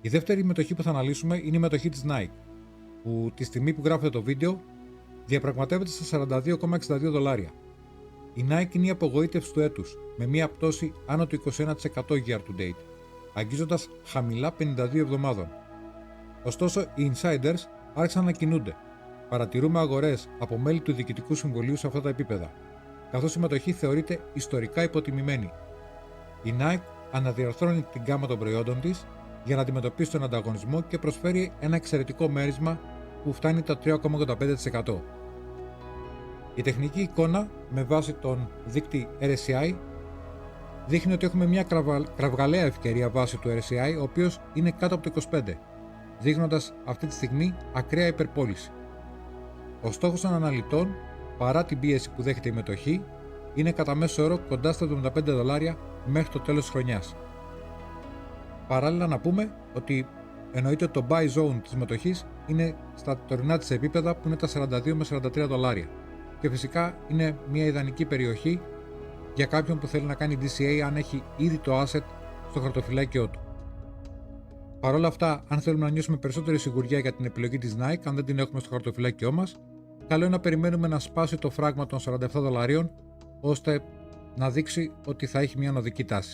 Η δεύτερη μετοχή που θα αναλύσουμε είναι η μετοχή της Nike, που τη στιγμή που γράφετε το βίντεο διαπραγματεύεται στα $42,62. Η Nike είναι η απογοήτευση του έτους, με μια πτώση άνω του 21% year to date, αγγίζοντας χαμηλά 52 εβδομάδων. Ωστόσο, οι insiders άρχισαν να κινούνται. Παρατηρούμε αγορές από μέλη του Διοικητικού Συμβουλίου σε αυτά τα επίπεδα, καθώς η μετοχή θεωρείται ιστορικά υποτιμημένη. Η Nike αναδιαρθρώνει την γκάμα των προϊόντων της για να αντιμετωπίσει τον ανταγωνισμό και προσφέρει ένα εξαιρετικό μέρισμα που φτάνει τα 3,85%. Η τεχνική εικόνα με βάση τον δείκτη RSI δείχνει ότι έχουμε μια κραυγαλαία ευκαιρία βάση του RSI, ο οποίος είναι κάτω από το 25, δείχνοντας αυτή τη στιγμή ακραία υπερπώληση. Ο στόχος των αναλυτών, παρά την πίεση που δέχεται η μετοχή, είναι κατά μέσο όρο κοντά στα $75 μέχρι το τέλος της χρονιάς. Παράλληλα να πούμε ότι εννοείται ότι το buy zone της μετοχής είναι στα τωρινά της επίπεδα που είναι τα $42 με $43 και φυσικά είναι μια ιδανική περιοχή για κάποιον που θέλει να κάνει DCA αν έχει ήδη το asset στο χαρτοφυλάκιό του. Παρ' όλα αυτά, αν θέλουμε να νιώσουμε περισσότερη σιγουριά για την επιλογή της Nike, αν δεν την έχουμε στο χαρτοφυλάκιό μας, καλό είναι να περιμένουμε να σπάσει το φράγμα των $47, ώστε να δείξει ότι θα έχει μια ανωδική τάση.